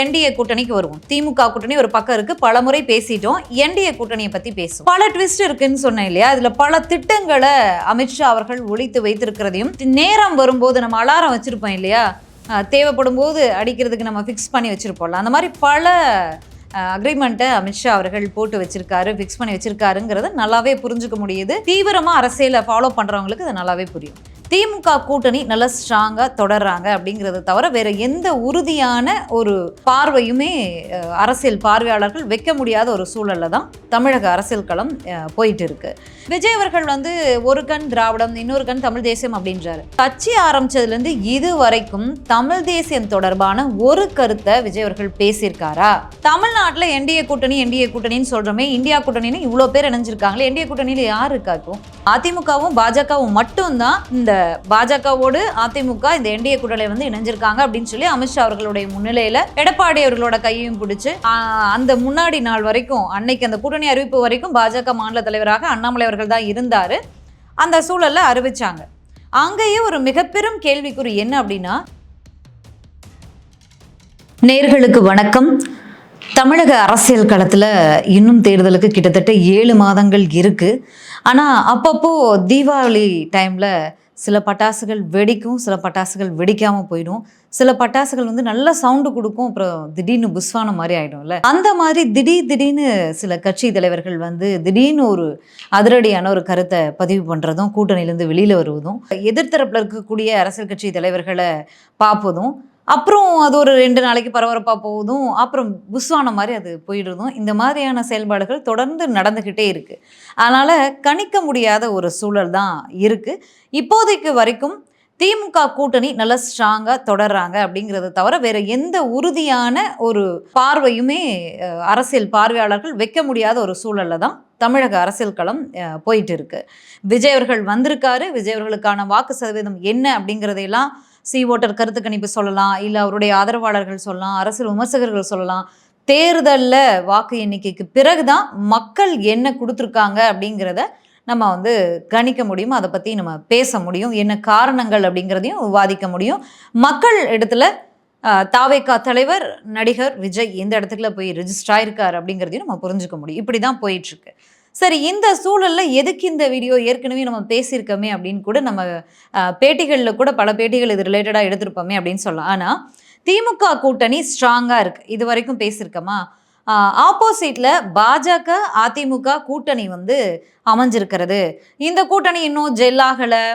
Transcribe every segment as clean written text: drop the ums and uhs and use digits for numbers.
NDA கூட்டணிக்கு வருவோம். திமுக கூட்டணி ஒரு பக்கம் இருக்கு, பலமுறை பேசிட்டோம். என்டிஏ கூட்டணியை பத்தி பேசுவோம். பல ட்விஸ்ட் இருக்குன்னு சொன்னேன் இல்லையா? அதுல பல திட்டங்களை அமித்ஷா அவர்கள் ஒழித்து வைத்திருக்கிறதையும், நேரம் வரும்போது நம்ம அலாரம் வச்சிருப்போம் இல்லையா, தேவைப்படும் போது அடிக்கிறதுக்கு நம்ம ஃபிக்ஸ் பண்ணி வச்சிருப்போம்ல, அந்த மாதிரி பல அக்ரிமெண்ட்டை அமித்ஷா அவர்கள் போட்டு வச்சிருக்காரு, ஃபிக்ஸ் பண்ணி வச்சிருக்காருங்கிறத நல்லாவே புரிஞ்சுக்க முடியுது. தீவிரமா அரசியலை ஃபாலோ பண்றவங்களுக்கு அது நல்லாவே புரியும். திமுக கூட்டணி நல்லா ஸ்ட்ராங்கா தொடர்றாங்க அப்படிங்கிறத தவிர வேற எந்த உறுதியான ஒரு பார்வையுமே அரசியல் பார்வையாளர்கள் வைக்க முடியாத ஒரு சூழல்ல தான் தமிழக அரசியல் களம் போயிட்டு இருக்கு. விஜய் அவர்கள் ஒரு கண் திராவிடம், இன்னொரு கண் தமிழ் தேசியம் அப்படின்றாரு. கட்சி ஆரம்பிச்சதுலேருந்து இது வரைக்கும் தமிழ் தேசியம் தொடர்பான ஒரு கருத்தை விஜய் அவர்கள் பேசியிருக்காரா? தமிழ்நாட்டில் என்டிஏ கூட்டணின்னு சொல்றோமே, இந்தியா கூட்டணின்னு இவ்வளோ பேர் இணைஞ்சிருக்காங்களே, என்டிஏ கூட்டணியில யார் இருக்கா? இப்போ அதிமுகவும் பாஜகவும் மட்டும்தான் இந்த பாஜகவோடு அதிமுக இந்த என்டிஏ கூட்டணியில இணைஞ்சிருக்காங்க அப்படின்னு சொல்லி அமித்ஷா அவர்களுடைய முன்னிலையில எடப்பாடி அவர்களோட கையையும் பிடிச்சு அந்த முன்னாடி நாள் வரைக்கும், அன்னைக்கு அந்த கூட்டணி அறிவிப்பு வரைக்கும் பாஜக மாநில தலைவராக அண்ணாமலை அவர்கள் தான் இருந்தாரு. அந்த சூழல்ல அறிவிச்சாங்க. அங்கேயே ஒரு மிகப்பெரும் கேள்விக்குறி என்ன அப்படின்னா, நேயர்களுக்கு வணக்கம். தமிழக அரசியல் களத்தில் இன்னும் தேர்தலுக்கு கிட்டத்தட்ட 7 மாதங்கள் இருக்குது. ஆனால் அப்பப்போ தீபாவளி டைமில் சில பட்டாசுகள் வெடிக்கும், சில பட்டாசுகள் வெடிக்காமல் போயிடும். சில பட்டாசுகள் நல்ல சவுண்டு கொடுக்கும், அப்புறம் திடீர்னு புஸ்வான மாதிரி ஆகிடும்ல. அந்த மாதிரி திடீர்னு சில கட்சி தலைவர்கள் திடீர்னு ஒரு அதிரடியான ஒரு கருத்தை பதிவு பண்ணுறதும், கூட்டணியிலேருந்து வெளியில் வருவதும், எதிர்த்தரப்பில் இருக்கக்கூடிய அரசியல் கட்சி தலைவர்களை பார்ப்பதும், அப்புறம் அது ஒரு 2 நாளைக்கு பரபரப்பாக போகுதும், அப்புறம் புஸ்வான மாதிரி அது போயிடுறதும், இந்த மாதிரியான செயல்பாடுகள் தொடர்ந்து நடந்துக்கிட்டே இருக்குது. அதனால் கணிக்க முடியாத ஒரு சூழல் தான் இருக்குது. இப்போதைக்கு வரைக்கும் திமுக கூட்டணி நல்லா ஸ்ட்ராங்காக தொடர்றாங்க அப்படிங்கிறத தவிர வேற எந்த உறுதியான ஒரு பார்வையுமே அரசியல் பார்வையாளர்கள் வைக்க முடியாத ஒரு சூழல்ல தான் தமிழக அரசியல் களம் போயிட்டு இருக்கு. விஜய் அவர்கள் வந்திருக்காரு. விஜய் அவர்களுக்கான வாக்கு சதவீதம் என்ன அப்படிங்கிறதையெல்லாம் ஓட்டர் கருத்து கணிப்பு சொல்லலாம், இல்லை அவருடைய ஆதரவாளர்கள் சொல்லலாம், அரசியல் விமர்சகர்கள் சொல்லலாம். தேர்தலில் வாக்கு எண்ணிக்கைக்கு பிறகுதான் மக்கள் என்ன கொடுத்துருக்காங்க அப்படிங்கிறத நம்ம கணிக்க முடியும். அதை பற்றி நம்ம பேச முடியும். என்ன காரணங்கள் அப்படிங்கிறதையும் விவாதிக்க முடியும். மக்கள் இடத்துல தாவேகா தலைவர் நடிகர் விஜய் எந்த இடத்துக்குள்ள போய் ரெஜிஸ்டர் ஆயிருக்கார் அப்படிங்கிறதையும் நம்ம புரிஞ்சுக்க முடியும். இப்படி தான் போயிட்டுருக்கு. சரி, இந்த சூழலில் எதுக்கு இந்த வீடியோ, ஏற்கனவே நம்ம பேசியிருக்கோமே அப்படின்னு கூட நம்ம பேட்டிகளில் கூட பல பேட்டிகள் இது ரிலேட்டடாக எடுத்திருப்போமே அப்படின்னு சொல்லலாம். ஆனால் திமுக கூட்டணி ஸ்ட்ராங்காக இருக்குது, இது வரைக்கும் பேசியிருக்கோமா? ஆப்போசிட்டில் பாஜக அதிமுக கூட்டணி அமைஞ்சிருக்கிறது. இந்த கூட்டணி இன்னும் ஜெல்லாகலை.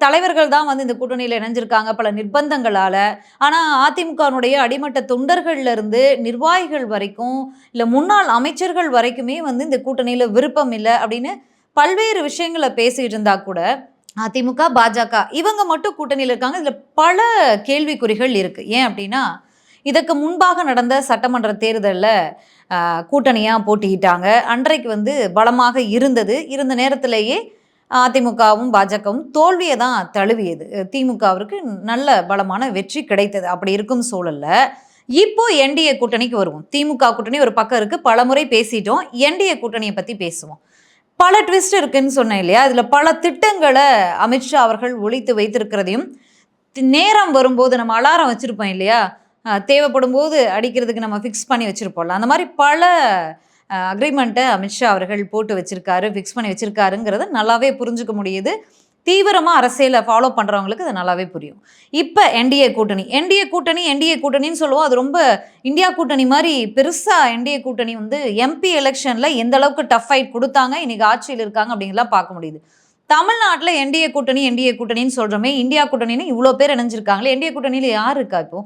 தலைவர்கள் தான் இந்த கூட்டணியில் இணைஞ்சிருக்காங்க பல நிர்பந்தங்களால். ஆனால் அதிமுகனுடைய அடிமட்ட தொண்டர்கள்லேருந்து நிர்வாகிகள் வரைக்கும், இல்லை முன்னாள் அமைச்சர்கள் வரைக்குமே இந்த கூட்டணியில் விருப்பம் இல்லை அப்படின்னு பல்வேறு விஷயங்களை பேசிகிட்டு இருந்தா கூட, அதிமுக பாஜக இவங்க மட்டும் கூட்டணியில் இருக்காங்க. இதில் பல கேள்விக்குறிகள் இருக்குது. ஏன் அப்படின்னா, இதற்கு முன்பாக நடந்த சட்டமன்ற தேர்தலில் கூட்டணியாக போட்டிக்கிட்டாங்க. அன்றைக்கு பலமாக இருந்த நேரத்திலேயே அதிமுகவும் பாஜகவும் தோல்வியை தான் தழுவியது. திமுகவிற்கு நல்ல பலமான வெற்றி கிடைத்தது. அப்படி இருக்கும் சூழல்ல இப்போ என்டிஏ கூட்டணிக்கு வருவோம். திமுக கூட்டணி ஒரு பக்கம் இருக்கு, பலமுறை பேசிட்டோம். என்டிஏ கூட்டணியை பத்தி பேசுவோம். பல ட்விஸ்ட் இருக்குன்னு சொன்னேன் இல்லையா? அதுல பல திட்டங்களை அமித்ஷா அவர்கள் ஒழித்து வைத்திருக்கிறதையும், நேரம் வரும்போது நம்ம அலாரம் வச்சிருப்போம் இல்லையா, தேவைப்படும் போது அடிக்கிறதுக்கு நம்ம ஃபிக்ஸ் பண்ணி வச்சிருப்போம்ல, அந்த மாதிரி பல அக்ரிமெண்ட்டை அமித்ஷா அவர்கள் போட்டு வச்சிருக்காரு, ஃபிக்ஸ் பண்ணி வச்சிருக்காருங்கிறத நல்லாவே புரிஞ்சுக்க முடியுது. தீவிரமாக அரசியலை ஃபாலோ பண்ணுறவங்களுக்கு அது நல்லாவே புரியும். இப்போ என்டிஏ கூட்டணின்னு சொல்லுவோம். அது ரொம்ப இந்தியா கூட்டணி மாதிரி பெருசாக என்டிஏ கூட்டணி எம்பி எலெக்ஷனில் எந்த அளவுக்கு டஃப் ஃபைட் கொடுத்தாங்க, இன்னைக்கு ஆட்சியில் இருக்காங்க அப்படிங்கலாம் பார்க்க முடியுது. தமிழ்நாட்டில் என்டிஏ கூட்டணின்னு சொல்கிறோமே, இந்தியா கூட்டணின்னு இவ்வளோ பேர் இணைஞ்சிருக்காங்களே, என்டிஏ கூட்டணியில் யார் இருக்கா? இப்போ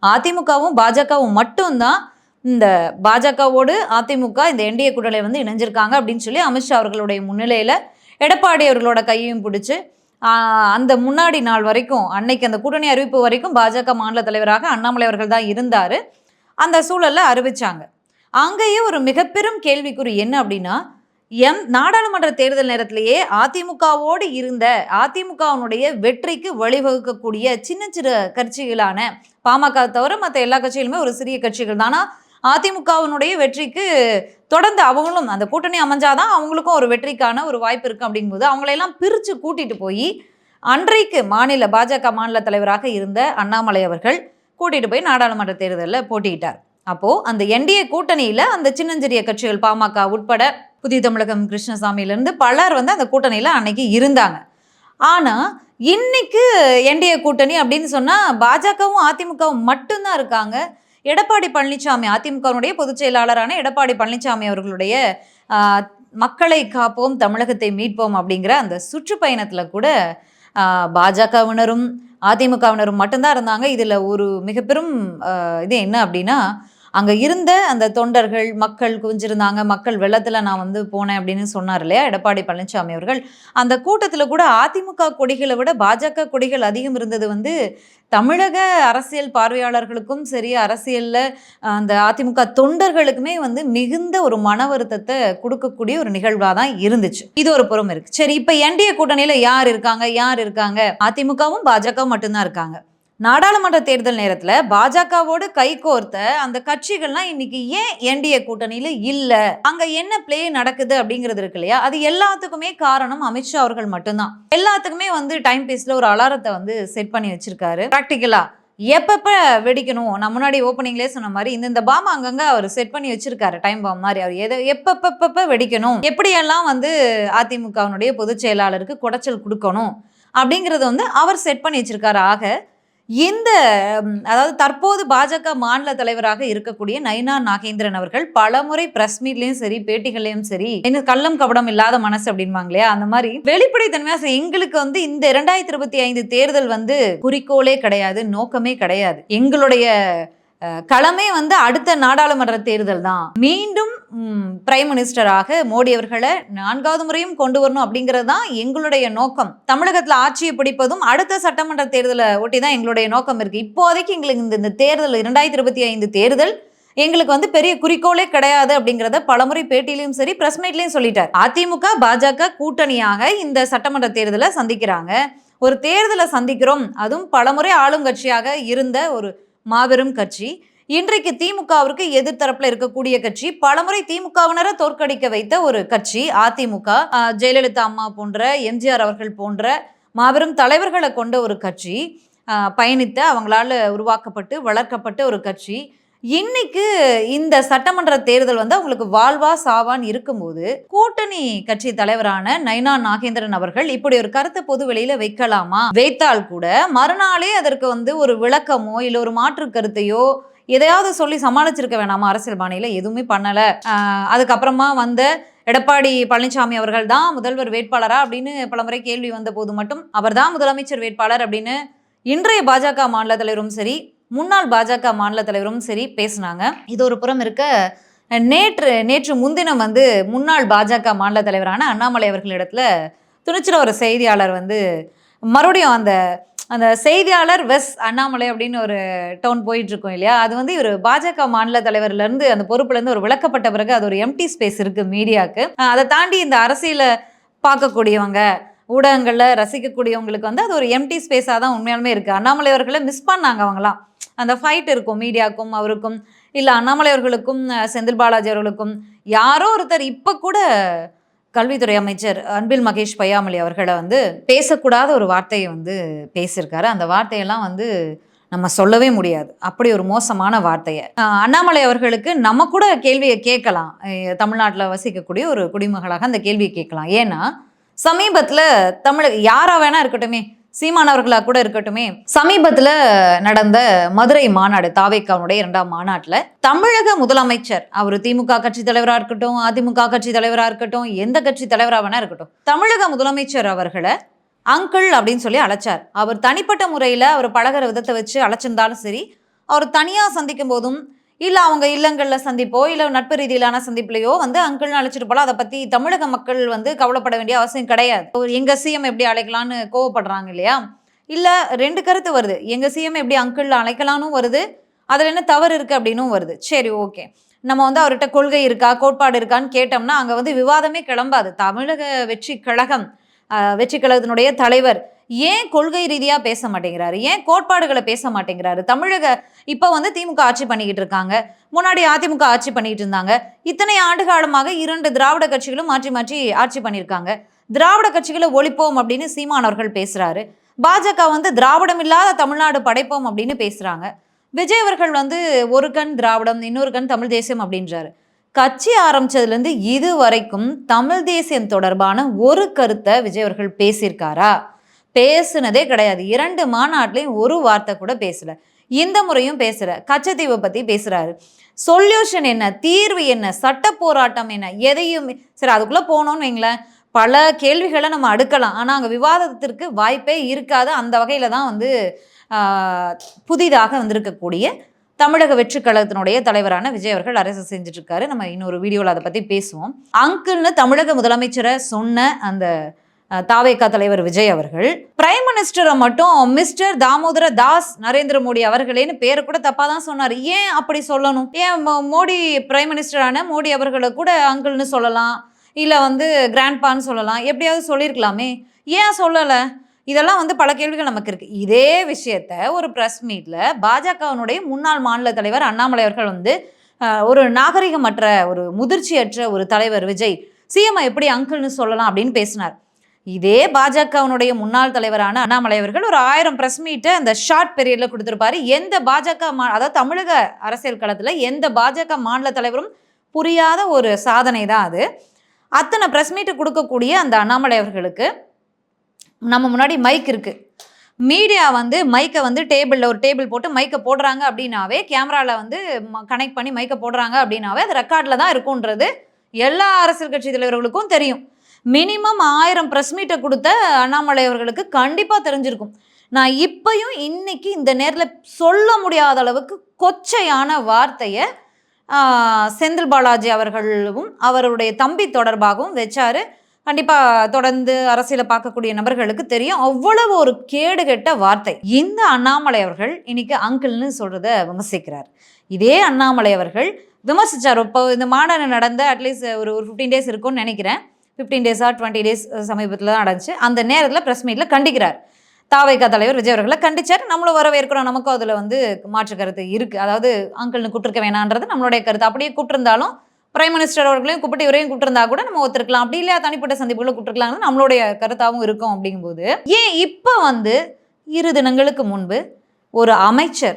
அதிமுகவும் பாஜகவும் மட்டும்தான் இந்த பாஜகவோடு அதிமுக இந்த என்டிஏ கூட்டணியில் இணைஞ்சிருக்காங்க அப்படின்னு சொல்லி அமித்ஷா அவர்களுடைய முன்னிலையில் எடப்பாடி அவர்களோட கையையும் பிடிச்சு அந்த முன்னாடி நாள் வரைக்கும், அன்னைக்கு அந்த கூட்டணி அறிவிப்பு வரைக்கும் பாஜக மாநில தலைவராக அண்ணாமலை அவர்கள் தான் இருந்தார். அந்த சூழலில் அறிவிச்சாங்க. அங்கேயே ஒரு மிகப்பெரும் கேள்விக்குறி என்ன அப்படின்னா, நாடாளுமன்ற தேர்தல் நேரத்திலேயே அதிமுகவோடு இருந்த அதிமுகவினுடைய வெற்றிக்கு வழிவகுக்கக்கூடிய சின்ன சின்ன கட்சிகளான பாமக தவிர மற்ற எல்லா கட்சிகளுமே ஒரு சிறிய கட்சிகள் தான். அதிமுகவினுடைய வெற்றிக்கு தொடர்ந்து அவங்களும் அந்த கூட்டணி அமைஞ்சாதான் அவங்களுக்கும் ஒரு வெற்றிக்கான ஒரு வாய்ப்பு இருக்குது. அப்படிங்கும்போது அவங்களையெல்லாம் பிரித்து கூட்டிகிட்டு போய் அன்றைக்கு பாஜக மாநில தலைவராக இருந்த அண்ணாமலை அவர்கள் கூட்டிட்டு போய் நாடாளுமன்ற தேர்தலில் போட்டியிட்டார். அப்போ அந்த என்டிஏ கூட்டணியில அந்த சின்னஞ்சிறிய கட்சிகள் பாமக உட்பட புதிய தமிழகம் கிருஷ்ணசாமியிலிருந்து பலர் வந்து அந்த கூட்டணியில அன்னைக்கு இருந்தாங்க. ஆனா இன்னைக்கு என்டிஏ கூட்டணி அப்படின்னு சொன்னா பாஜகவும் அதிமுகவும் மட்டும்தான் இருக்காங்க. எடப்பாடி பழனிசாமி, அதிமுகவுடைய பொதுச் செயலாளரான எடப்பாடி பழனிசாமி அவர்களுடைய மக்களை காப்போம் தமிழகத்தை மீட்போம் அப்படிங்கிற அந்த சுற்றுப்பயணத்துல கூட பாஜகவினரும் அதிமுகவினரும் மட்டும்தான் இருந்தாங்க. இதுல ஒரு மிக பெரும் இது என்ன அப்படின்னா, அங்க இருந்த அந்த தொண்டர்கள் மக்கள் குவிஞ்சிருந்தாங்க. மக்கள் வெள்ளத்துல நான் வந்து போனேன் அப்படின்னு சொன்னார் இல்லையா எடப்பாடி பழனிசாமி அவர்கள். அந்த கூட்டத்துல கூட அதிமுக கொடிகளை விட பாஜக கொடிகள் அதிகம் இருந்தது வந்து தமிழக அரசியல் பார்வையாளர்களுக்கும் சரி, அரசியல்ல அந்த அதிமுக தொண்டர்களுக்குமே வந்து மிகுந்த ஒரு மன வருத்தத்தை கொடுக்கக்கூடிய ஒரு நிகழ்வா தான் இருந்துச்சு. இது ஒரு புறம் இருக்கு. சரி, இப்ப என்டிஏ கூட்டணியில யார் இருக்காங்க? அதிமுகவும் பாஜகவும் மட்டும்தான் இருக்காங்க. நாடாளுமன்ற தேர்தல் நேரத்துல பாஜகவோடு கைகோர்த்த அந்த கட்சிகள்லாம் இன்னைக்கு ஏன் என்டிஏ கூட்டணியில இல்ல, அங்க என்ன பிளே நடக்குது அப்படிங்கிறது இருக்கு இல்லையா, அது எல்லாத்துக்குமே காரணம் அமித்ஷா அவர்கள் மட்டும்தான். எல்லாத்துக்குமே வந்து டைம் பீஸ்ல ஒரு அலாரத்தை வந்து செட் பண்ணி வச்சிருக்காரு. பிராக்டிக்கலா எப்பப்ப வெடிக்கணும், நான் முன்னாடி ஓப்பனிங்லேயே சொன்ன மாதிரி இந்த பாம் அங்கங்க அவர் செட் பண்ணி வச்சிருக்காரு. டைம் பாம் மாதிரி அவர் எதை எப்பப்ப வெடிக்கணும், எப்படியெல்லாம் வந்து அதிமுகவினுடைய பொதுச் செயலாளருக்கு குடைச்சல் கொடுக்கணும் அப்படிங்கறது வந்து அவர் செட் பண்ணி வச்சிருக்காரு. ஆக இந்த அதாவது தற்போது பாஜக மாநில தலைவராக இருக்கக்கூடிய நயினா நாகேந்திரன் அவர்கள் பலமுறை பிரஸ் மீட்லயும் சரி, பேட்டிகள்லயும் சரி, என்ன கள்ளம் கபடம் இல்லாத மனசு அப்படின்பாங்க இல்லையா, அந்த மாதிரி வெளிப்படைத்தன்மையா எங்களுக்கு வந்து இந்த 2025 தேர்தல் வந்து குறிக்கோளே கிடையாது, நோக்கமே கிடையாது. எங்களுடைய களமே வந்து அடுத்த நாடாளுமன்ற தேர்தல் தான். மீண்டும் பிரைம் மினிஸ்டராக மோடி அவர்களை 4வது முறையும் கொண்டு வரணும் அப்படிங்கிறது தான் எங்களுடைய நோக்கம். தமிழகத்தில் ஆட்சியை பிடிப்பதும் அடுத்த சட்டமன்ற தேர்தலை ஒட்டி தான் எங்களுடைய நோக்கம் இருக்கு. இப்போதைக்கு எங்களுக்கு இந்த தேர்தல் 2025 தேர்தல் எங்களுக்கு வந்து பெரிய குறிக்கோளே கிடையாது அப்படிங்கிறத பலமுறை பேட்டியிலையும் சரி, பிரஸ் மீட்லையும் சொல்லிட்டார். அதிமுக பாஜக கூட்டணியாக இந்த சட்டமன்ற தேர்தலை சந்திக்கிறாங்க. ஒரு தேர்தலை சந்திக்கிறோம், அதுவும் பலமுறை ஆளுங்கட்சியாக இருந்த ஒரு மாபெரும் கட்சி, இன்றைக்கு திமுகவிற்கு எதிர்த்தரப்புல இருக்கக்கூடிய கட்சி, பலமுறை திமுகவினரை தோற்கடிக்க வைத்த ஒரு கட்சி அதிமுக. ஜெயலலிதா அம்மா போன்ற, எம்ஜிஆர் அவர்கள் போன்ற மாபெரும் தலைவர்களை கொண்ட ஒரு கட்சி, பயணித்த, அவங்களால உருவாக்கப்பட்டு வளர்க்கப்பட்ட ஒரு கட்சி. இன்னைக்கு இந்த சட்டமன்ற தேர்தல் வந்து அவங்களுக்கு வாழ்வா சாவான்னு இருக்கும்போது கூட்டணி கட்சி தலைவரான நயினா நாகேந்திரன் அவர்கள் இப்படி ஒரு கருத்தை பொது வெளியில வைக்கலாமா? வைத்தால் கூட மறுநாளே அதற்கு வந்து ஒரு விளக்கமோ இல்ல ஒரு மாற்று கருத்தையோ எதையாவது சொல்லி சமாளிச்சிருக்க வேணாமா? அரசியல் பாணியில எதுவுமே பண்ணல. அதுக்கப்புறமா வந்த எடப்பாடி பழனிசாமி அவர்கள் தான் முதல்வர் வேட்பாளரா அப்படின்னு பலமுறை கேள்வி வந்த போது மட்டும் அவர் தான் முதலமைச்சர் வேட்பாளர் அப்படின்னு இன்றைய பாஜக மாநில தலைவரும் சரி, முன்னாள் பாஜக மாநில தலைவரும் சரி பேசினாங்க. இது ஒரு புறம் இருக்க, நேற்று முன்தினம் வந்து முன்னாள் பாஜக மாநில தலைவரான அண்ணாமலை அவர்களிடத்துல துணிச்சல ஒரு செய்தியாளர் வந்து மறுபடியும் அந்த செய்தியாளர் வெஸ் அண்ணாமலை அப்படின்னு ஒரு டோன் போயிட்டு இருக்கும் இல்லையா, அது வந்து இவர் பாஜக மாநில தலைவர்ல இருந்து அந்த பொறுப்புல இருந்து ஒரு விளக்கப்பட்ட பிறகு அது ஒரு எம்டி ஸ்பேஸ் இருக்கு மீடியாவுக்கு. அதை தாண்டி இந்த அரசியலை பார்க்கக்கூடியவங்க, ஊடகங்கள்ல ரசிக்கக்கூடியவங்களுக்கு வந்து அது ஒரு எம்டி ஸ்பேஸாக தான் உண்மையாலுமே இருக்கு. அண்ணாமலை அவர்களை மிஸ் பண்ணாங்க அவங்களாம். அந்த ஃபைட் இருக்கும் மீடியாவுக்கும் அவருக்கும், இல்லை அண்ணாமலை அவர்களுக்கும் செந்தில் பாலாஜி அவர்களுக்கும். யாரோ ஒருத்தர் இப்போ கூட கல்வித்துறை அமைச்சர் அன்பில் மகேஷ் பொய்யாமொழி அவர்களை வந்து பேசக்கூடாத ஒரு வார்த்தையை வந்து பேசியிருக்காரு. அந்த வார்த்தையெல்லாம் வந்து நம்ம சொல்லவே முடியாது, அப்படி ஒரு மோசமான வார்த்தையை. அண்ணாமலை அவர்களுக்கு நம்ம கூட கேள்வியை கேட்கலாம், தமிழ்நாட்டில் வசிக்கக்கூடிய ஒரு குடிமகளாக அந்த கேள்வியை கேட்கலாம். ஏன்னா சமீபத்தில் தமிழக யாரா வேணா இருக்கட்டுமே, சீமானவர்களா கூட இருக்கட்டுமே, சமீபத்துல நடந்த மதுரை மாநாடு, தாவேக்காவுடைய 2ஆம் மாநாட்டுல தமிழக முதலமைச்சர், அவர் திமுக கட்சி தலைவரா இருக்கட்டும், அதிமுக கட்சி தலைவரா இருக்கட்டும், எந்த கட்சி தலைவரா வேணா இருக்கட்டும், தமிழக முதலமைச்சர் அவர்களை அங்கிள் அப்படின்னு சொல்லி அழைச்சார். அவர் தனிப்பட்ட முறையில அவர் பழகிற விதத்தை வச்சு அழைச்சிருந்தாலும் சரி, அவர் தனியா சந்திக்கும் போதும் இல்லை அவங்க இல்லங்களில் சந்திப்போ இல்லை நட்பு ரீதியிலான சந்திப்புலையோ வந்து அங்கிள்னு அழைச்சிட்டு போல, அதை பற்றி தமிழக மக்கள் வந்து கவலைப்பட வேண்டிய அவசியம் கிடையாது. எங்கள் சிஎம் எப்படி அழைக்கலான்னு கோவப்படுறாங்க இல்லையா, இல்லை 2 கருத்து வருது. எங்கள் சிஎம் எப்படி அங்கிள் அழைக்கலான்னு வருது, அதில் என்ன தவறு இருக்குது அப்படின்னும் வருது. சரி, ஓகே, நம்ம வந்து அவர்கிட்ட கொள்கை இருக்கா கோட்பாடு இருக்கான்னு கேட்டோம்னா அங்கே வந்து விவாதமே கிளம்பாது. தமிழக வெற்றி கழகத்தினுடைய தலைவர் ஏன் கொள்கை ரீதியா பேச மாட்டேங்கிறாரு, ஏன் கோட்பாடுகளை பேச மாட்டேங்கிறாரு? தமிழக இப்ப வந்து திமுக ஆட்சி பண்ணிக்கிட்டு இருக்காங்க, முன்னாடி அதிமுக ஆட்சி பண்ணிட்டு இருந்தாங்க. இத்தனை ஆண்டு காலமாக 2 திராவிட கட்சிகளும் மாற்றி மாற்றி ஆட்சி பண்ணியிருக்காங்க. திராவிட கட்சிகளை ஒழிப்போம் அப்படின்னு சீமான் அவர்கள் பேசுறாரு. பாஜக வந்து திராவிடம் இல்லாத தமிழ்நாடு படைப்போம் அப்படின்னு பேசுறாங்க. விஜய் அவர்கள் வந்து ஒரு கண் திராவிடம், இன்னொரு கண் தமிழ் தேசியம் அப்படின்றாரு. கட்சி ஆரம்பிச்சதுலேருந்து இது வரைக்கும் தமிழ் தேசியம் தொடர்பான ஒரு கருத்தை விஜய் அவர்கள் பேசியிருக்காரா? பேசுனதே கிடையாது. 2 மாநாட்டிலையும் ஒரு வார்த்தை கூட பேசல. இந்த முறையும் பேசல. கச்சத்தீவை பத்தி பேசுறாரு. சொல்யூஷன் என்ன? தீர்வு என்ன? சட்ட போராட்டம் என்ன? எதையுமே சரி அதுக்குள்ள போனோம்னு வைங்களேன், பல கேள்விகளை நம்ம அடுக்கலாம். ஆனா அங்க விவாதத்திற்கு வாய்ப்பே இருக்காது. அந்த வகையில தான் வந்து புதிதாக வந்திருக்கக்கூடிய தமிழக வெற்றி கழகத்தினுடைய தலைவரான விஜய் அவர்கள் அரசு செஞ்சுட்டு இருக்காரு. நம்ம இன்னொரு வீடியோவில் அதை பத்தி பேசுவோம். அங்கிள்னு தமிழக முதலமைச்சரை சொன்ன அந்த தாவேகா தலைவர் விஜய் அவர்கள் பிரைம் மினிஸ்டரை மட்டும் மிஸ்டர் தாமோதர தாஸ் நரேந்திர மோடி அவர்களேன்னு பேரை கூட தப்பா தான் சொன்னார். ஏன் அப்படி சொல்லணும்? ஏன் மோடி பிரைம் மினிஸ்டரான மோடி அவர்களை கூட அங்கிள்னு சொல்லலாம், இல்லை வந்து கிராண்ட்பான்னு சொல்லலாம், எப்படியாவது சொல்லியிருக்கலாமே, ஏன் சொல்லலை? இதெல்லாம் வந்து பல கேள்விகள் நமக்கு இருக்கு. இதே விஷயத்த ஒரு ப்ரெஸ் மீட்ல பாஜகவினுடைய முன்னாள் மாநில தலைவர் அண்ணாமலை அவர்கள் வந்து ஒரு நாகரிகமற்ற ஒரு முதிர்ச்சியற்ற ஒரு தலைவர் விஜய் சிஎம் எப்படி அங்கிள்னு சொல்லலாம் அப்படின்னு பேசினார். இதே பாஜகவினுடைய முன்னாள் தலைவரான அண்ணாமலை அவர்கள் ஒரு 1000 ப்ரெஸ் மீட்டை அந்த ஷார்ட் பீரியட்ல கொடுத்திருப்பாரு. எந்த பாஜக அதாவது தமிழக அரசியல் களத்துல எந்த பாஜக மாநில தலைவரும் புரியாத ஒரு சாதனை தான் அது. அத்தனை ப்ரெஸ் மீட்டை கொடுக்கக்கூடிய அந்த அண்ணாமலை அவர்களுக்கு நம்ம முன்னாடி மைக் இருக்கு. மீடியா வந்து மைக்கை வந்து ஒரு டேபிள் போட்டு மைக்கை போடுறாங்க அப்படின்னாவே, கேமராவில் வந்து கனெக்ட் பண்ணி மைக்கை போடுறாங்க அப்படின்னாவே அது ரெக்கார்டில் தான் இருக்கும்ன்றது எல்லா அரசியல் கட்சி தலைவர்களுக்கும் தெரியும். மினிமம் 1000 ப்ரெஸ் மீட்டை கொடுத்த அண்ணாமலை அவர்களுக்கு கண்டிப்பாக தெரிஞ்சிருக்கும். நான் இப்பயும் இன்னைக்கு இந்த நேரில் சொல்ல முடியாத அளவுக்கு கொச்சையான வார்த்தையை செந்தில் பாலாஜி அவர்களும் அவருடைய தம்பி தொடர்பாகவும் வச்சாரு. கண்டிப்பாக தொடர்ந்து அரசியலை பார்க்கக்கூடிய நபர்களுக்கு தெரியும் அவ்வளவு ஒரு கேடுகெட்ட வார்த்தை. இந்த அண்ணாமலை அவர்கள் இன்னைக்கு அங்கிள்னு சொல்றத விமர்சிக்கிறார். இதே அண்ணாமலை அவர்கள் விமர்சிச்சார். இப்போ இந்த மாநாடு நடந்த அட்லீஸ்ட் ஒரு 15 டேஸ் இருக்கும்னு நினைக்கிறேன். 15 டேஸா 20 டேஸ் சமீபத்தில் தான் நடந்துச்சு. அந்த நேரத்தில் ப்ரெஸ் மீட்டில் கண்டிக்கிறார். தாவேகா தலைவர் விஜய் அவர்களை கண்டிச்சார். நம்மளும் வரவேற்கிறோம். நமக்கும் அதில் வந்து மாற்று கருத்து இருக்குது. அதாவது அங்கிள்னு கூப்பிட்டுருக்க வேணான்றது நம்மளுடைய கருத்து. அப்படியே கூப்பிட்டுருந்தாலும் பிரைம் மினிஸ்டர் அவர்களையும் கூப்பிட்டு இவரையும் கூப்பிட்டுருந்தா கூட நம்ம ஒத்துருக்கலாம். அப்படி இல்லையா தனிப்பட்ட சந்திப்புகளை கூப்பிட்டுருக்கலாம்னு நம்மளுடைய கருத்தாகவும் இருக்கும். அப்படிங்கும்போது ஏன் இப்போ வந்து 2 தினங்களுக்கு முன்பு ஒரு அமைச்சர்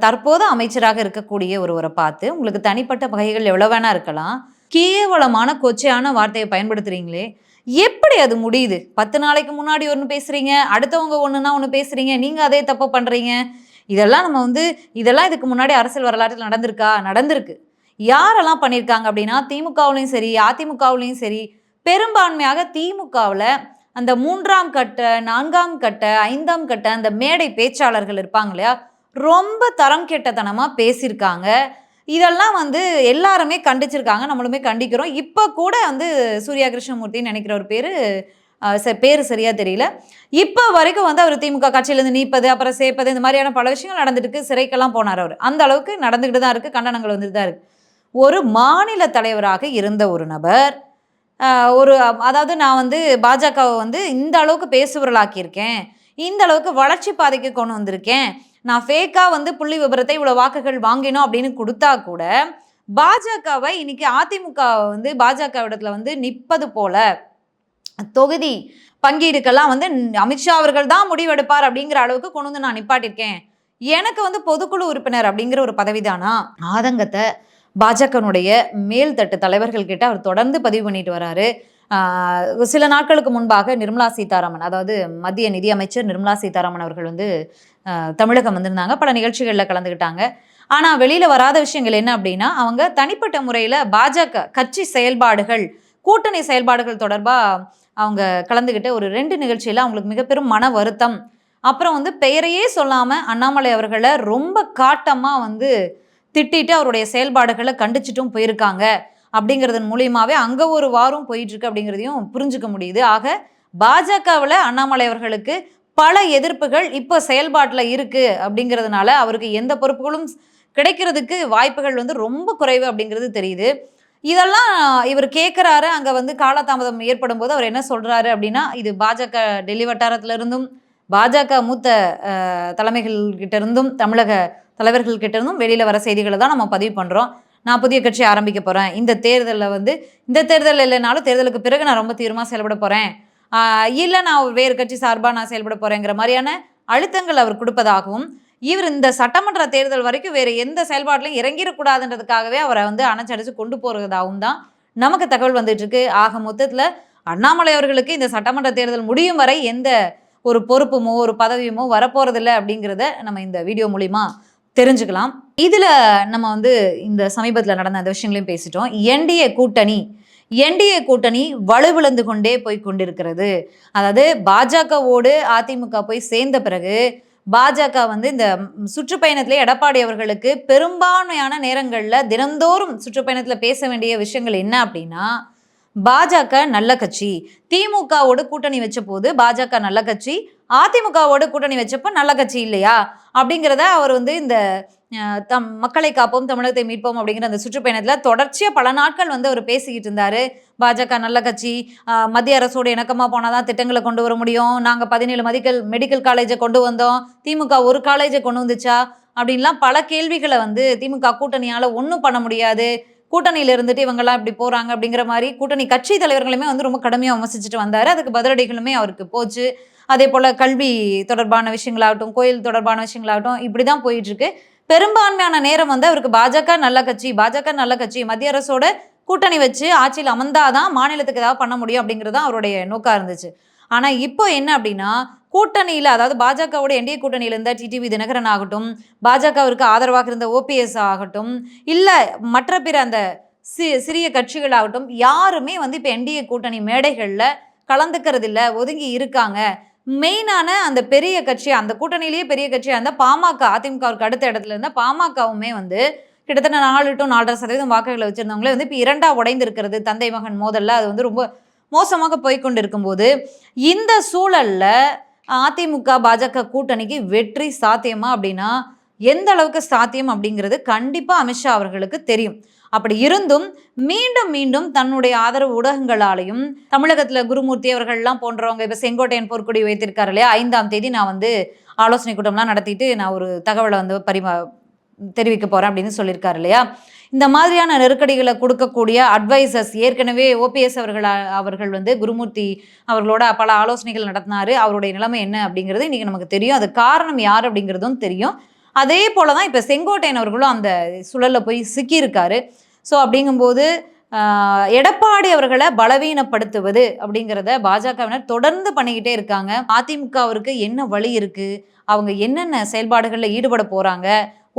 தற்போது அமைச்சராக இருக்கக்கூடிய ஒருவரை பார்த்து உங்களுக்கு தனிப்பட்ட பகைகள் எவ்வளோ வேணா இருக்கலாம், கேவலமான கொச்சையான வார்த்தையை பயன்படுத்துறீங்களே, எப்படி அது முடியுது? 10 நாளைக்கு முன்னாடி ஒன்று பேசுறீங்க, அடுத்தவங்க ஒன்றுனா ஒன்று பேசுறீங்க, நீங்கள் அதே தப்பு பண்ணுறீங்க. இதெல்லாம் நம்ம வந்து இதெல்லாம் இதுக்கு முன்னாடி அரசியல் வரலாற்றில் நடந்திருக்கா? நடந்திருக்கு. யாரெல்லாம் பண்ணியிருக்காங்க அப்படின்னா, திமுகவுலையும் சரி அதிமுகவுலையும் சரி பெரும்பான்மையாக திமுகவில் அந்த 3ஆம் கட்ட 4ஆம் கட்ட 5ஆம் கட்ட அந்த மேடை பேச்சாளர்கள் இருப்பாங்க இல்லையா, ரொம்ப தரம் கெட்டத்தனமாக பேசியிருக்காங்க. இதெல்லாம் வந்து எல்லாருமே கண்டிச்சிருக்காங்க, நம்மளுமே கண்டிக்கிறோம். இப்போ கூட வந்து சூர்யா கிருஷ்ணமூர்த்தின்னு நினைக்கிற ஒரு பேர் சரியா தெரியல. இப்போ வரைக்கும் வந்து அவர் திமுக கட்சியிலேருந்து நீப்பது அப்புறம் சேர்ப்பது இந்த மாதிரியான பல விஷயங்கள் நடந்துட்டு இருக்கு. சிறைக்கெல்லாம் போனார் அவர். அந்த அளவுக்கு நடந்துக்கிட்டு தான் இருக்குது. கண்டனங்கள் வந்துட்டு தான் இருக்குது. ஒரு மாநில தலைவராக இருந்த ஒரு நபர் அதாவது நான் வந்து பாஜகவை வந்து இந்த அளவுக்கு பேசுபொருளாக்கியிருக்கேன், இந்த அளவுக்கு வளர்ச்சி பாதைக்கு கொண்டு வந்திருக்கேன், நான் ஃபேக்காக வந்து புள்ளி விபரத்தை இவ்வளோ வாக்குகள் வாங்கினோம் அப்படின்னு கொடுத்தா கூட பாஜகவை இன்னைக்கு அதிமுக வந்து பாஜக இடத்துல வந்து நிற்பது போல தொகுதி பங்கீடுக்கெல்லாம் வந்து அமித்ஷா அவர்கள் தான் முடிவெடுப்பார் அப்படிங்கிற அளவுக்கு கொண்டு வந்து நான் நிப்பாட்டிருக்கேன், எனக்கு வந்து பொதுக்குழு உறுப்பினர் அப்படிங்கிற ஒரு பதவிதானா? ஆதங்கத்தை பாஜகனுடைய மேல்தட்டு தலைவர்கள் கிட்ட அவர் தொடர்ந்து பதிவு பண்ணிட்டு வராரு. சில நாட்களுக்கு முன்பாக நிர்மலா சீதாராமன், அதாவது மத்திய நிதியமைச்சர் நிர்மலா சீதாராமன் அவர்கள் வந்து தமிழகம் வந்திருந்தாங்க. பல நிகழ்ச்சிகளில் கலந்துக்கிட்டாங்க. ஆனால் வெளியில் வராத விஷயங்கள் என்ன அப்படின்னா, அவங்க தனிப்பட்ட முறையில் பாஜக கட்சி செயல்பாடுகள் கூட்டணி செயல்பாடுகள் தொடர்பாக அவங்க கலந்துக்கிட்ட ஒரு 2 நிகழ்ச்சியில் அவங்களுக்கு மிக பெரும் மன வருத்தம். அப்புறம் வந்து பெயரையே சொல்லாமல் அண்ணாமலை அவர்களை ரொம்ப காட்டமாக வந்து திட்டிட்டு அவருடைய செயல்பாடுகளை கண்டிச்சிட்டும் போயிருக்காங்க. அப்படிங்கிறதன் மூலியமாகவே அங்கே ஒரு வாரம் போயிட்டுருக்கு அப்படிங்கிறதையும் புரிஞ்சுக்க முடியுது. ஆக பாஜகவில் அண்ணாமலை அவர்களுக்கு பல எதிர்ப்புகள் இப்போ செயல்பாட்டில் இருக்குது. அப்படிங்கிறதுனால அவருக்கு எந்த பொறுப்புகளும் கிடைக்கிறதுக்கு வாய்ப்புகள் வந்து ரொம்ப குறைவு அப்படிங்கிறது தெரியுது. இதெல்லாம் இவர் கேட்குறாரு. அங்கே வந்து காலதாமதம் ஏற்படும் போது அவர் என்ன சொல்கிறாரு அப்படின்னா, இது பாஜக டெல்லி வட்டாரத்திலிருந்தும் பாஜக மூத்த தலைமைகள்கிட்ட இருந்தும் தமிழக தலைவர்கள்கிட்ட இருந்தும் வெளியில் வர செய்திகளை தான் நம்ம பதிவு பண்ணுறோம். நான் புதிய கட்சி ஆரம்பிக்க போகிறேன், இந்த தேர்தல் இல்லைனாலும் தேர்தலுக்கு பிறகு நான் ரொம்ப தீவிரமாக செயல்பட போகிறேன், இல்லை நான் வேறு கட்சி சார்பாக நான் செயல்பட போகிறேங்கிற மாதிரியான அழுத்தங்கள் அவர் கொடுப்பதாகவும், இவர் இந்த சட்டமன்ற தேர்தல் வரைக்கும் வேறு எந்த செயல்பாட்டிலையும் இறங்கிடக்கூடாதுன்றதுக்காகவே அவரை வந்து அணைச்சடிச்சு கொண்டு போகிறதாகவும் தான் நமக்கு தகவல் வந்துட்டு இருக்கு. ஆக மொத்தத்தில் அண்ணாமலை அவர்களுக்கு இந்த சட்டமன்ற தேர்தல் முடியும் வரை எந்த ஒரு பொறுப்புமோ ஒரு பதவியுமோ வரப்போறதில்லை அப்படிங்கிறத நம்ம இந்த வீடியோ மூலிமா தெரிஞ்சுக்கலாம். இதில் நம்ம வந்து இந்த சமீபத்தில் நடந்த அந்த விஷயங்களையும் பேசிட்டோம். என்டிஏ கூட்டணி வலுவிழந்து கொண்டே போய் கொண்டிருக்கிறது. அதாவது பாஜகவோடு அதிமுக போய் சேர்ந்த பிறகு பாஜக வந்து இந்த சுற்றுப்பயணத்திலே எடப்பாடி அவர்களுக்கு பெரும்பான்மையான நேரங்களில் தினந்தோறும் சுற்றுப்பயணத்தில் பேச வேண்டிய விஷயங்கள் என்ன அப்படின்னா, பாஜக நல்ல கட்சி, திமுகவோடு கூட்டணி வச்ச போது பாஜக நல்ல கட்சி, அதிமுகவோடு கூட்டணி வச்சப்ப நல்ல கட்சி இல்லையா அப்படிங்கிறத அவர் வந்து இந்த மக்களை காப்போம் தமிழகத்தை மீட்போம் அப்படிங்கிற அந்த சுற்றுப்பயணத்தில் தொடர்ச்சியாக பல நாட்கள் வந்து அவர் பேசிக்கிட்டு இருந்தார். பாஜக நல்ல கட்சி, மத்திய அரசோடு இணக்கமாக போனால் தான் திட்டங்களை கொண்டு வர முடியும், நாங்கள் 17 மெடிக்கல் காலேஜை கொண்டு வந்தோம், திமுக ஒரு காலேஜை கொண்டு வந்துச்சா அப்படின்லாம் பல கேள்விகளை வந்து திமுக கூட்டணியால் ஒன்றும் பண்ண முடியாது, கூட்டணியில் இருந்துட்டு இவங்கெல்லாம் இப்படி போகிறாங்க அப்படிங்கிற மாதிரி கூட்டணி கட்சி தலைவர்களுமே வந்து ரொம்ப கடுமையாக விமர்சிச்சுட்டு வந்தார். அதுக்கு பதிலடிகளுமே அவருக்கு போச்சு. அதே போல் கல்வி தொடர்பான விஷயங்களாகட்டும், கோயில் தொடர்பான விஷயங்களாகட்டும், இப்படி தான் போயிட்டுருக்கு. பெரும்பான்மையான நேரம் வந்து அவருக்கு பாஜக நல்ல கட்சி, மத்திய அரசோட கூட்டணி வச்சு ஆட்சியில் அமர்ந்தாதான் மாநிலத்துக்கு ஏதாவது பண்ண முடியும் அப்படிங்கிறது தான் அவருடைய நோக்காக இருந்துச்சு. ஆனால் இப்போ என்ன அப்படின்னா, கூட்டணியில் அதாவது பாஜகவோட என்டிஏ கூட்டணியில் இருந்த டிடிவி தினகரன் ஆகட்டும், பாஜகவிற்கு ஆதரவாக இருந்த ஓபிஎஸ் ஆகட்டும், இல்லை மற்ற பிற அந்த சிறிய கட்சிகளாகட்டும், யாருமே வந்து இப்போ என்டிஏ கூட்டணி மேடைகளில் கலந்துக்கிறது இல்லை, ஒதுங்கி இருக்காங்க. மெயினான அந்த பெரிய கட்சி, அந்த கூட்டணியிலேயே பெரிய கட்சியாக இருந்தால் பாமக, அதிமுகவுக்கு அடுத்த இடத்துல இருந்தால் பாமகவுமே வந்து கிட்டத்தட்ட 4 to 4.5% வாக்குகளை வச்சுருந்தவங்களே வந்து இப்போ 2ஆ உடைந்திருக்கிறது. தந்தை மகன் மோதலில் அது வந்து ரொம்ப மோசமாக போய்கொண்டு இருக்கும்போது, இந்த சூழலில் அதிமுக பாஜக கூட்டணிக்கு வெற்றி சாத்தியமா அப்படின்னா எந்த அளவுக்கு சாத்தியம் அப்படிங்கிறது கண்டிப்பாக அமித்ஷா அவர்களுக்கு தெரியும். அப்படி இருந்தும் மீண்டும் மீண்டும் தன்னுடைய ஆதரவு ஊடகங்களாலையும் தமிழகத்தில் குருமூர்த்தி அவர்கள்லாம் போன்றவங்க, இப்போ செங்கோட்டையன் போர்க்கொடி வைத்திருக்காரு இல்லையா, 5ஆம் தேதி நான் வந்து ஆலோசனை கூட்டம்லாம் நடத்திட்டு நான் ஒரு தகவலை வந்து தெரிவிக்க போகிறேன் அப்படின்னு சொல்லியிருக்காரு இல்லையா. இந்த மாதிரியான நெருக்கடிகளை கொடுக்கக்கூடிய அட்வைசர்ஸ் ஏற்கனவே ஓபிஎஸ் அவர்கள் வந்து குருமூர்த்தி அவர்களோட பல ஆலோசனைகள் நடத்தினார். அவருடைய நிலைமை என்ன அப்படிங்கிறது இன்றைக்கி நமக்கு தெரியும். அது காரணம் யார் அப்படிங்கிறதும் தெரியும். அதே போல தான் இப்போ செங்கோட்டையன் அவர்களும் அந்த சூழலில் போய் சிக்கியிருக்காரு. ஸோ அப்படிங்கும்போது எடப்பாடி அவர்களை பலவீனப்படுத்துவது அப்படிங்கிறத பாஜகவினர் தொடர்ந்து பண்ணிக்கிட்டே இருக்காங்க. அதிமுகவிற்கு என்ன வழி இருக்குது, அவங்க என்னென்ன செயல்பாடுகளில் ஈடுபட போகிறாங்க,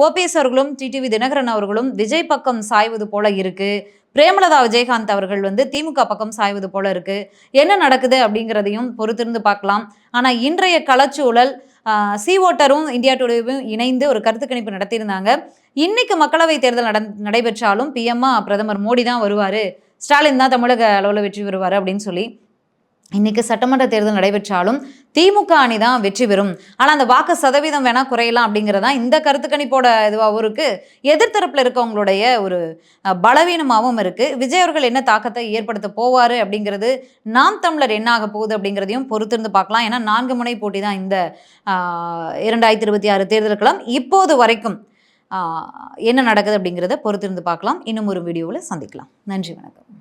ஓபிஎஸ் அவர்களும் டிடிவி தினகரன் அவர்களும் விஜய் பக்கம் சாய்வது போல இருக்கு, பிரேமலதா விஜயகாந்த் அவர்கள் வந்து திமுக பக்கம் சாய்வது போல இருக்கு, என்ன நடக்குது அப்படிங்கிறதையும் பொறுத்திருந்து பார்க்கலாம். ஆனால் இன்றைய களச்சூழல் சி ஓட்டரும் இந்தியா டுடேவும் இணைந்து ஒரு கருத்து கணிப்பு நடத்தியிருந்தாங்க. இன்னைக்கு மக்களவைத் தேர்தல் நடைபெற்றாலும் பிஎம்மா பிரதமர் மோடி தான் வருவார், ஸ்டாலின் தான் தமிழக அளவில் வெற்றி பெறுவார் அப்படின்னு சொல்லி, இன்னைக்கு சட்டமன்ற தேர்தல் நடைபெற்றாலும் திமுக அணி தான் வெற்றி பெறும், ஆனால் அந்த வாக்கு சதவீதம் வேணா குறையலாம் அப்படிங்கிறதா இந்த கருத்து கணிப்போட இதுவாகவும் இருக்கு. எதிர்த்தரப்பில் இருக்கவங்களுடைய ஒரு பலவீனமாகவும் இருக்கு. விஜய் அவர்கள் என்ன தாக்கத்தை ஏற்படுத்த போவார் அப்படிங்கிறது, நாம் தமிழர் என்ன ஆக போகுது அப்படிங்கிறதையும் பொறுத்திருந்து பார்க்கலாம். ஏன்னா 4 முனை போட்டி தான் இந்த 2026 தேர்தலுக்கெல்லாம். இப்போது வரைக்கும் என்ன நடக்குது அப்படிங்கிறத பொறுத்திருந்து பார்க்கலாம். இன்னும் ஒரு வீடியோவில் சந்திக்கலாம். நன்றி, வணக்கம்.